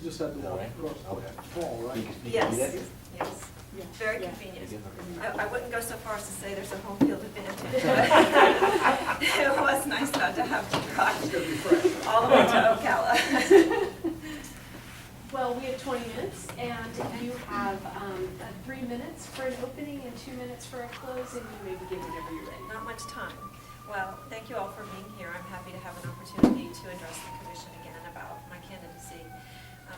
just had to walk across the hall, right? Yes, yes. Yeah. Very Yeah. convenient. I wouldn't go so far as to say there's a home field advantage, but it was nice not to have to It's drive gonna be fresh. all the way to Ocala. Well, we have 20 minutes, and you have 3 minutes for an opening and 2 minutes for a close, and you may begin whenever you're ready. Not much time. Well, thank you all for being here. I'm happy to have an opportunity to address the commission again about my candidacy.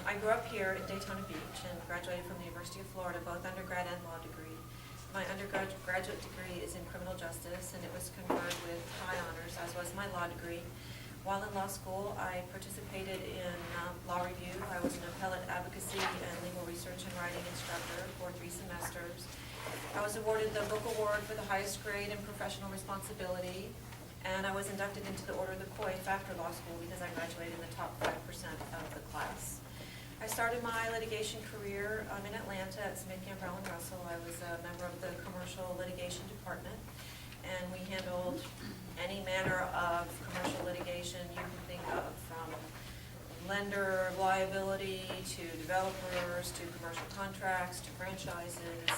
I grew up here in Daytona Beach and graduated from the University of Florida, both undergrad and law degree. My undergraduate degree is in criminal justice, and it was conferred with high honors, as was my law degree. While in law school, I participated in law review. I was an appellate advocacy and legal research and writing instructor for 3 semesters. I was awarded the book award for the highest grade in professional responsibility, and I was inducted into the Order of the Coif after law school because I graduated in the top 5% of the class. I started my litigation career in Atlanta at Smith, Gambrell & Russell. I was a member of the commercial litigation department, and we handled any manner of commercial litigation you can think of, from lender liability to developers to commercial contracts to franchises,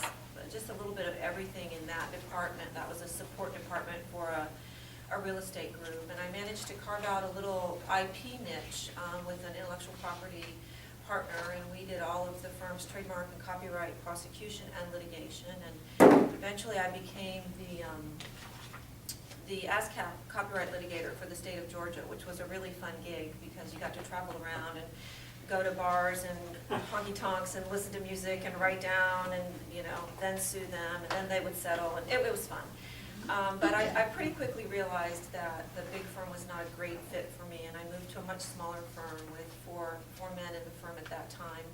just a little bit of everything in that department. That was a support department for a real estate group, and I managed to carve out a little IP niche with an intellectual property partner, and we did all of the firm's trademark and copyright prosecution and litigation, and eventually I became the ASCAP copyright litigator for the state of Georgia, which was a really fun gig because you got to travel around and go to bars and honky-tonks and listen to music and write down and, then sue them, and then they would settle, and it was fun. But I pretty quickly realized that the big firm was not a great fit for me, and I moved to a much smaller firm with four men in the firm at that time,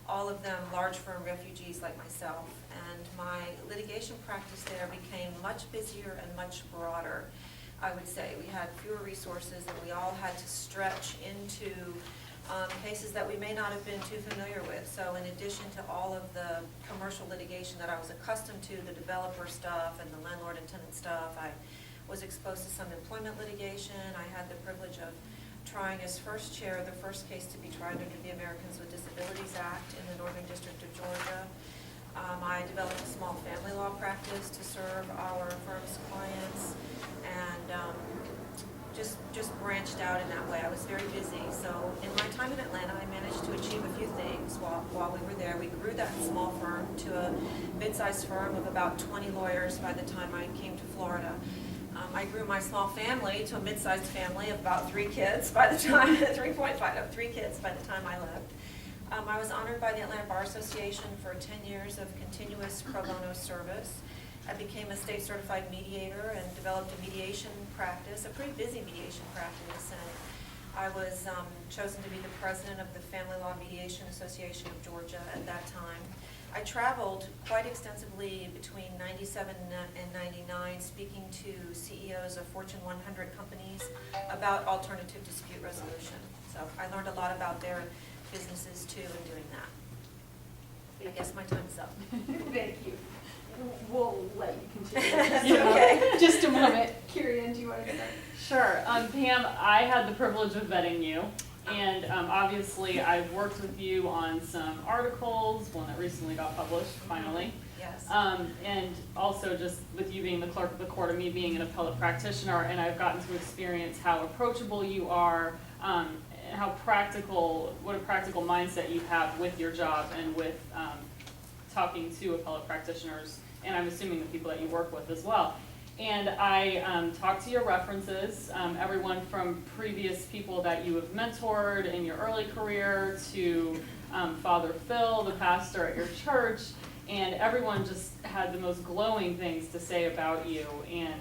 all of them large firm refugees like myself. And my litigation practice there became much busier and much broader, I would say. We had fewer resources, and we all had to stretch into cases that we may not have been too familiar with. So in addition to all of the commercial litigation that I was accustomed to, the developer stuff and the landlord and tenant stuff, I was exposed to some employment litigation. I had the privilege of trying as first chair the first case to be tried under the Americans with Disabilities Act in the Northern District of Georgia. I developed a small family law practice to serve our firm's clients, and just branched out in that way. I was very busy. So in my time in Atlanta, I managed to achieve a few things while we were there. We grew that small firm to a mid-sized firm of about 20 lawyers by the time I came to Florida. I grew my small family to a mid-sized family of about 3 kids by the time, 3.5, 3 kids by the time I left. I was honored by the Atlanta Bar Association for 10 years of continuous pro bono service. I became a state certified mediator and developed a mediation practice, a pretty busy mediation practice, and I was chosen to be the president of the Family Law Mediation Association of Georgia at that time. I traveled quite extensively between 97 and 99, speaking to CEOs of Fortune 100 companies about alternative dispute resolution. So I learned a lot about their businesses too in doing that. I guess my time's up. Thank you. We'll let you continue. That's okay. Just a moment. Kirian, do you want to start? Sure. Pam, I had the privilege of vetting you, and obviously I've worked with you on some articles, one that recently got published, finally. Yes. And also just with you being the clerk of the court and me being an appellate practitioner, and I've gotten to experience how approachable you are, and how what a practical mindset you have with your job and with talking to appellate practitioners, and I'm assuming the people that you work with as well. And I talked to your references, everyone from previous people that you have mentored in your early career to Father Phil, the pastor at your church, and everyone just had the most glowing things to say about you and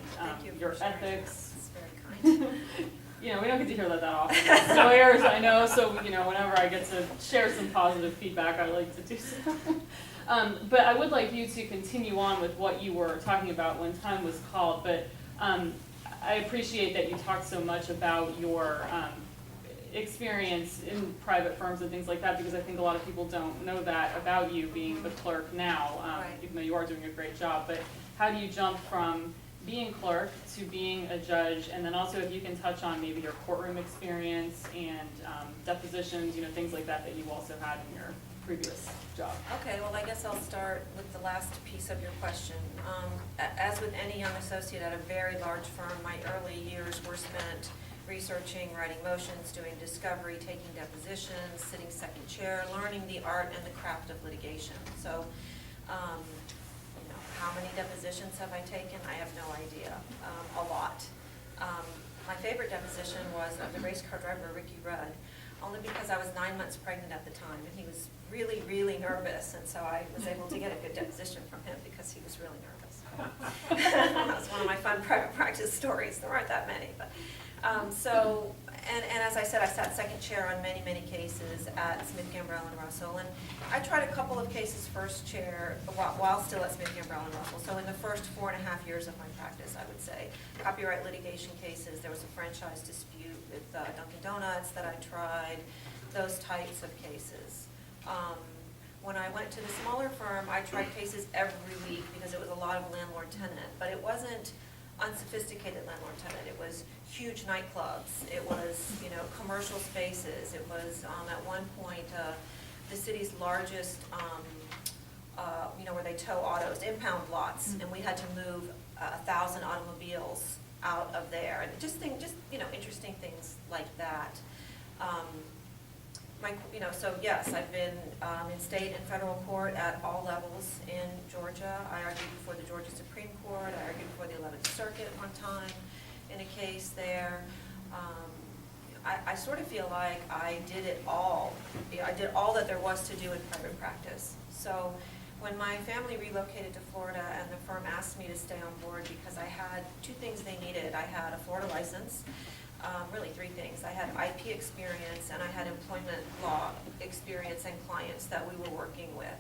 your ethics. That's very kind. We don't get to hear that often as lawyers, I know, so whenever I get to share some positive feedback, I like to do so. But I would like you to continue on with what you were talking about when time was called, but I appreciate that you talked so much about your experience in private firms and things like that, because I think a lot of people don't know that about you being the clerk now, Right. even though you are doing a great job. But how do you jump from being clerk to being a judge, and then also if you can touch on maybe your courtroom experience and depositions, you know, things like that that you also had in your previous job. Okay, well, I guess I'll start with the last piece of your question. As with any young associate at a very large firm, my early years were spent researching, writing motions, doing discovery, taking depositions, sitting second chair, learning the art and the craft of litigation. So, you know, how many depositions have I taken? I have no idea. A lot. My favorite deposition was of the race car driver, Ricky Rudd, only because I was 9 months pregnant at the time, and he was really, really nervous, and so I was able to get a good deposition from him because he was really nervous. That was one of my fun private practice stories. There aren't that many, but and as I said, I sat second chair on many, many cases at Smith, Gambrell and Russell, and I tried a couple of cases first chair while still at Smith, Gambrell and Russell. So in the first 4.5 years of my practice, I would say, copyright litigation cases. There was a franchise dispute with Dunkin' Donuts that I tried, those types of cases. When I went to the smaller firm, I tried cases every week because it was a lot of landlord-tenant, but it wasn't unsophisticated landlord-tenant. It was huge nightclubs. It was, you know, commercial spaces. It was, at one point, the city's largest, you know, where they tow autos, impound lots, and we had to move 1,000 automobiles out of there, and just you know, interesting things like that. You know, so yes, I've been in state and federal court at all levels in Georgia. I argued before the Georgia Supreme Court. I argued before the 11th Circuit one time in a case there. I sort of feel like I did it all. I did all that there was to do in private practice. So when my family relocated to Florida and the firm asked me to stay on board because I had two things they needed. I had a Florida license. Really three things. I had IP experience and I had employment law experience and clients that we were working with.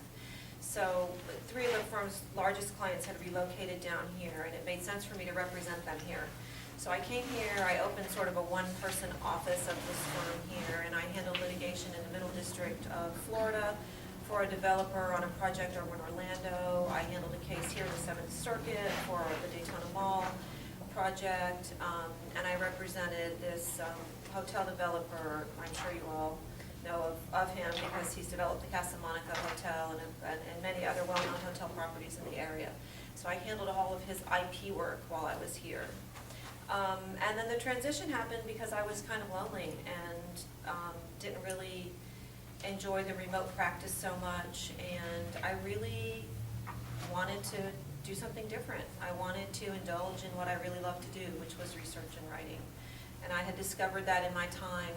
So three of the firm's largest clients had relocated down here, and it made sense for me to represent them here. So I came here, I opened sort of a one-person office of this firm here, and I handled litigation in the Middle District of Florida for a developer on a project over in Orlando. I handled a case here in the 7th Circuit for the Daytona Mall project, and I represented this hotel developer. I'm sure you all know of him because he's developed the Casa Monica Hotel and many other well-known hotel properties in the area. So I handled all of his IP work while I was here. And then the transition happened because I was kind of lonely and didn't really enjoy the remote practice so much, and I really wanted to do something different. I wanted to indulge in what I really love to do, which was research and writing. And I had discovered that in my time,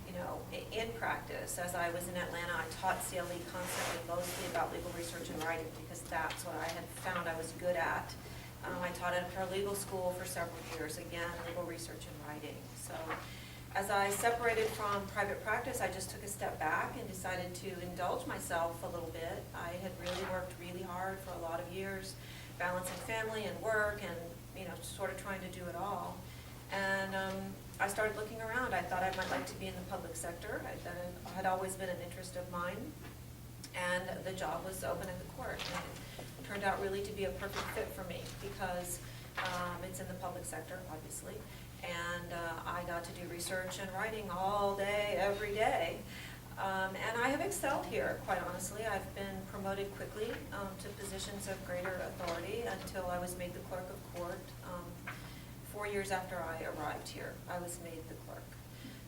you know, in practice. As I was in Atlanta, I taught CLE constantly, mostly about legal research and writing, because that's what I had found I was good at. I taught at a paralegal school for several years, again, legal research and writing. So as I separated from private practice, I just took a step back and decided to indulge myself a little bit. I had really worked really hard for a lot of years, balancing family and work and, you know, sort of trying to do it all. And I started looking around. I thought I might like to be in the public sector. That had always been an interest of mine. And the job was open at the court. And it turned out really to be a perfect fit for me because it's in the public sector, obviously. And I got to do research and writing all day, every day. And I have excelled here, quite honestly. I've been promoted quickly to positions of greater authority until I was made the clerk of court. 4 years after I arrived here, I was made the clerk.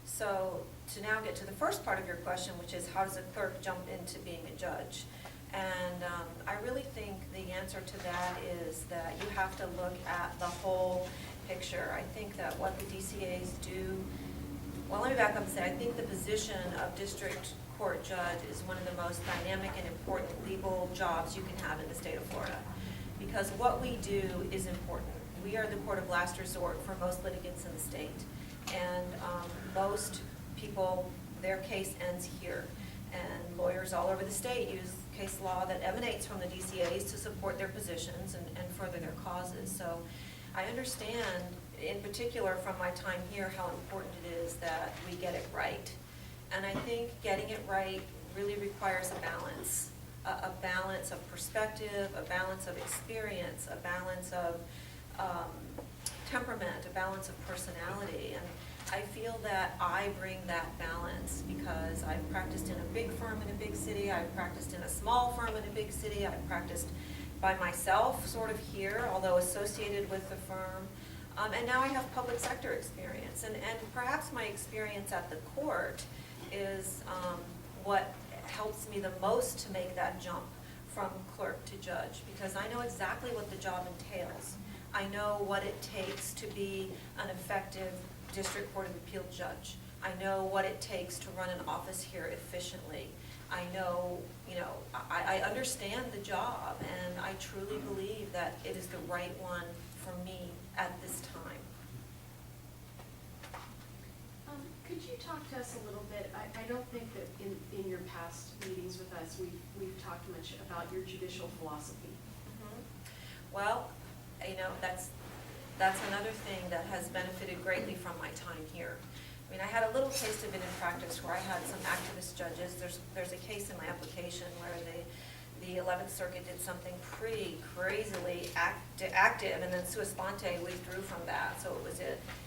So to now get to the first part of your question, which is how does a clerk jump into being a judge? And I really think the answer to that is that you have to look at the whole picture. I think that what the DCAs do, well, let me back up and say, I think the position of district court judge is one of the most dynamic and important legal jobs you can have in the state of Florida. Because what we do is important. We are the court of last resort for most litigants in the state. And most people, their case ends here. And lawyers all over the state use case law that emanates from the DCAs to support their positions and further their causes. So I understand, in particular from my time here, how important it is that we get it right. And I think getting it right really requires a balance of perspective, a balance of experience, a balance of temperament, a balance of personality, and I feel that I bring that balance because I've practiced in a big firm in a big city, I've practiced in a small firm in a big city, I've practiced by myself sort of here, although associated with the firm, and now I have public sector experience, and perhaps my experience at the court is what helps me the most to make that jump from clerk to judge, because I know exactly what the job entails. I know what it takes to be an effective District Court of Appeal judge. I know what it takes to run an office here efficiently. I know, I understand the job, and I truly believe that it is the right one for me at this time. Could you talk to us a little bit? I don't think that in your past meetings with us, we've talked much about your judicial philosophy. Well, that's another thing that has benefited greatly from my time here. I mean, I had a little taste of it in practice where I had some activist judges. There's a case in my application where the 11th Circuit did something pretty crazily active, and then sua sponte withdrew from that. So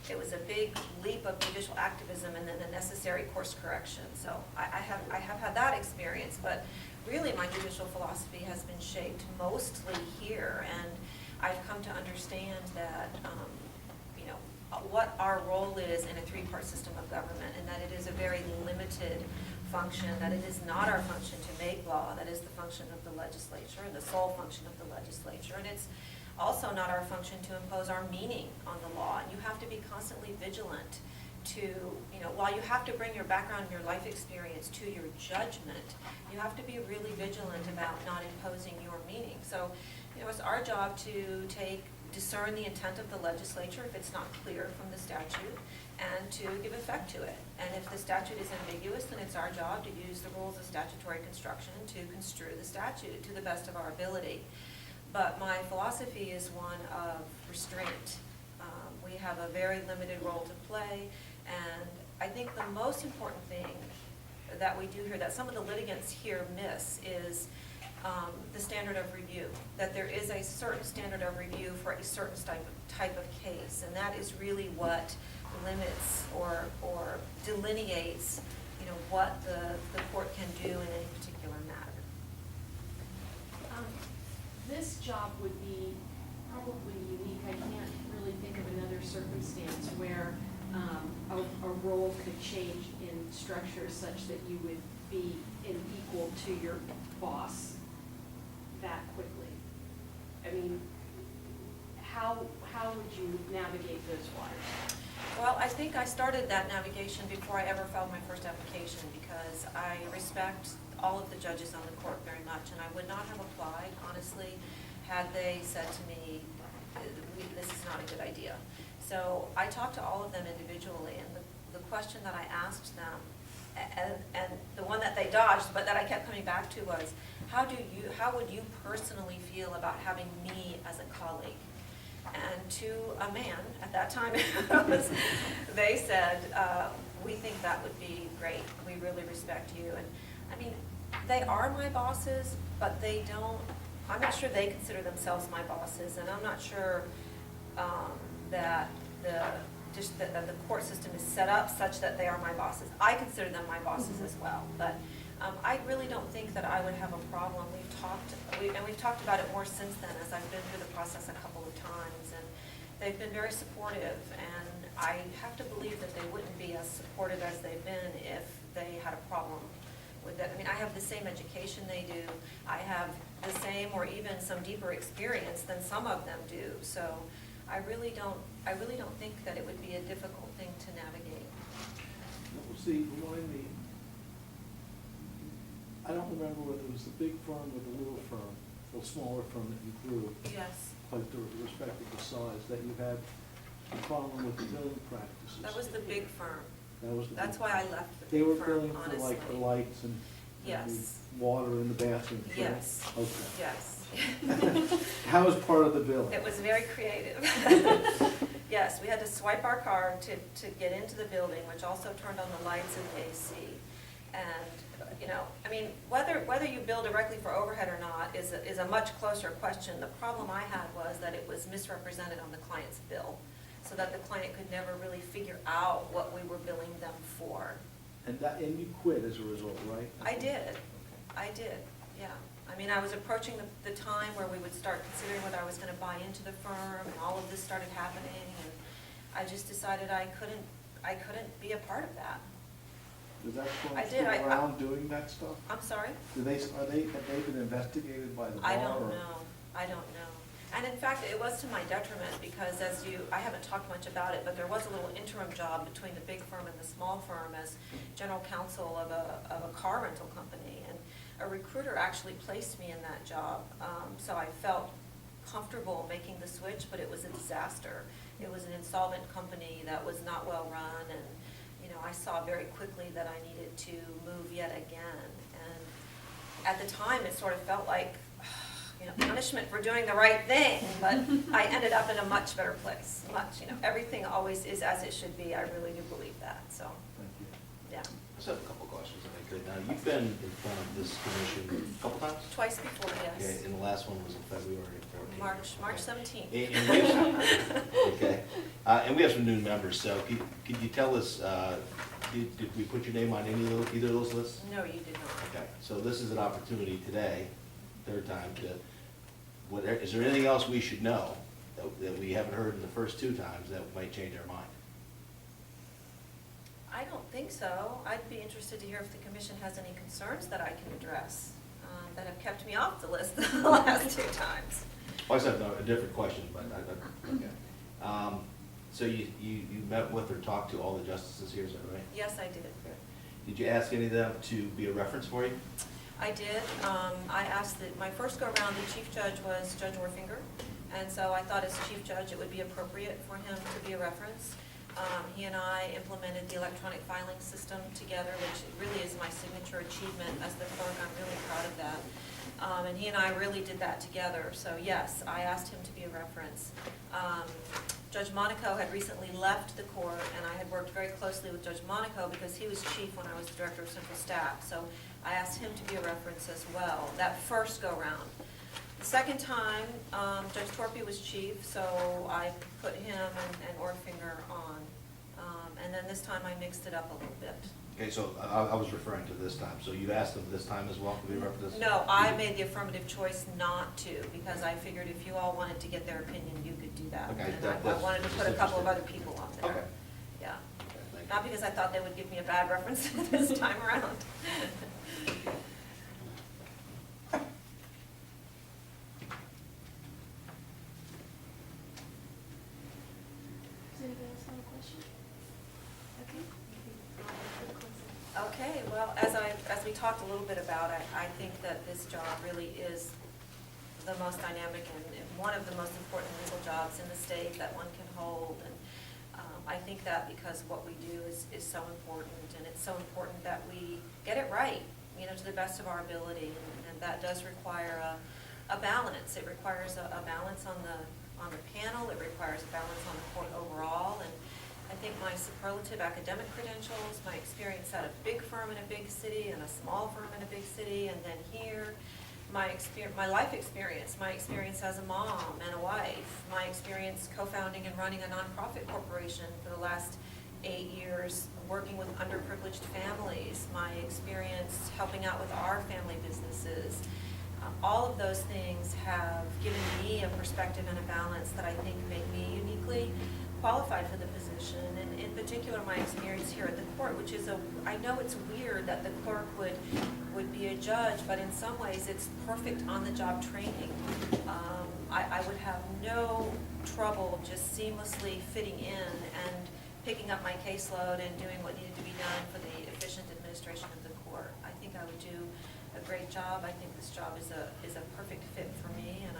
it was a big leap of judicial activism and then a necessary course correction. So I have had that experience, but really my judicial philosophy has been shaped mostly here, and I've come to understand that what our role is in a three-part system of government, and that it is a very limited function, that it is not our function to make law, that is the function of the legislature, and the sole function of the legislature, and it's also not our function to impose our meaning on the law. And you have to be constantly vigilant to, while you have to bring your background and your life experience to your judgment, you have to be really vigilant about not imposing your meaning. So, it's our job to discern the intent of the legislature if it's not clear from the statute, and to give effect to it. And if the statute is ambiguous, then it's our job to use the rules of statutory construction to construe the statute to the best of our ability. But my philosophy is one of restraint. We have a very limited role to play, and I think the most important thing that we do here, that some of the litigants here miss, is the standard of review, that there is a certain standard of review for a certain type of case, and that is really what limits or delineates, what the court can do in any particular matter. This job would be probably unique. I can't really think of another circumstance where a role could change in structure such that you would be equal to your boss that quickly. I mean, how would you navigate those waters? Well, I think I started that navigation before I ever filed my first application, because I respect all of the judges on the court very much, and I would not have applied, honestly, had they said to me, this is not a good idea. So I talked to all of them individually, and the question that I asked them, and the one that they dodged, but that I kept coming back to, was, how would you personally feel about having me as a colleague? And to a man at that time, they said, we think that would be great. We really respect you. And I mean, they are my bosses, but they don't, I'm not sure they consider themselves my bosses, and I'm not sure that the court system is set up such that they are my bosses. I consider them my bosses as well, but I really don't think that I would have a problem. We've talked about it more since then, as I've been through the process a couple of times, and they've been very supportive, and I have to believe that they wouldn't be as supportive as they've been if they had a problem with it. I mean, I have the same education they do. I have the same or even some deeper experience than some of them do. So I really don't think that it would be a difficult thing to navigate. See, remind me, I don't remember whether it was the big firm or the little firm, or smaller firm that you grew, Yes. like irrespective of the size, that you had a problem with the billing practices. That was the big firm. That was the That's big why firm. I left the They big were firm, billing for honestly. like the lights and Yes. the water in the bathroom, correct? Yes. Okay. Yes. How was part of the billing? It was very creative. Yes, we had to swipe our card to get into the building, which also turned on the lights and the AC. And, you know, I mean, whether you bill directly for overhead or not is a much closer question. The problem I had was that it was misrepresented on the client's bill, so that the client could never really figure out what we were billing them for. And you quit as a result, right? I did, yeah. I mean, I was approaching the time where we would start considering whether I was gonna buy into the firm, and all of this started happening, and I just decided I couldn't be a part of that. Is that firm I did, still I- around doing that stuff? I'm sorry? Have they been investigated by the bar? I don't or- know, I don't know. And in fact, it was to my detriment, because I haven't talked much about it, but there was a little interim job between the big firm and the small firm as general counsel of a car rental company. And a recruiter actually placed me in that job, so I felt comfortable making the switch, but it was a disaster. It was an insolvent company that was not well run, and, you know, I saw very quickly that I needed to move yet again. And at the time, it sort of felt like, you know, punishment for doing the right thing, but I ended up in a much better place, much, you know, everything always is as it should be. I really do believe that, so, Thank you. yeah. I just have a couple questions, if I could. Now, you've been in front of this commission a couple times? Twice before, Okay, yes. and the last one was in February 14th. March Okay. 17th. And we have- okay, and we have some new members, so could you tell us, did we put your name on either of those lists? No, you did not. Okay, so this is an opportunity today, third time, is there anything else we should know that we haven't heard in the first two times that might change our mind? I don't think so. I'd be interested to hear if the commission has any concerns that I can address that have kept me off the list the last two times. Well, I just have a different question, but okay. So you met with or talked to all the justices here, is that right? Yes, I did. Okay. Did you ask any of them to be a reference for you? I did. I asked that, my first go-around, the chief judge was Judge Orfinger, and so I thought as chief judge, it would be appropriate for him to be a reference. He and I implemented the electronic filing system together, which really is my signature achievement as the clerk. I'm really proud of that. And he and I really did that together. So yes, I asked him to be a reference. Judge Monaco had recently left the court, and I had worked very closely with Judge Monaco because he was chief when I was the director of central staff. So I asked him to be a reference as well, that first go-round. The second time, Judge Torpy was chief, so I put him and Orfinger on. And then this time I mixed it up a little bit. Okay, so I was referring to this time, so you asked them this time as well to be a reference? No, I made the affirmative choice not to, because I figured if you all wanted to get their opinion, you could do that. Okay, And I that's wanted to put a couple of other people on there. Okay. Yeah. Okay, thank you. Not because I thought they would give me a bad reference this time around. Does anybody else have a question? Okay. Okay, well, as we talked a little bit about, I think that this job really is the most dynamic and one of the most important legal jobs in the state that one can hold. And I think that because what we do is so important, and it's so important that we get it right, you know, to the best of our ability. And that does require a balance. It requires a balance on the panel. It requires a balance on the court overall. And I think my superlative academic credentials, my experience at a big firm in a big city and a small firm in a big city, and then here, my life experience, my experience as a mom and a wife, my experience co-founding and running a nonprofit corporation for the last 8 years, working with underprivileged families, my experience helping out with our family businesses. All of those things have given me a perspective and a balance that I think make me uniquely qualified for the position, and in particular my experience here at the court, which is I know it's weird that the clerk would be a judge, but in some ways it's perfect on-the-job training. I would have no trouble just seamlessly fitting in and picking up my caseload and doing what needed to be done for the efficient administration of the court. I think I would do a great job. I think this job is a perfect fit for me, and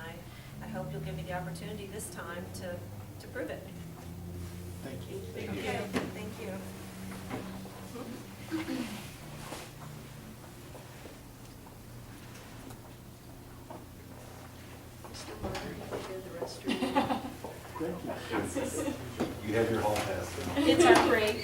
I hope you'll give me the opportunity this time to prove it. Thank you. Thank you. Okay, thank you. Mr. Meyer, you can go to the restroom. Thank you. You have your hall pass now. It's our break.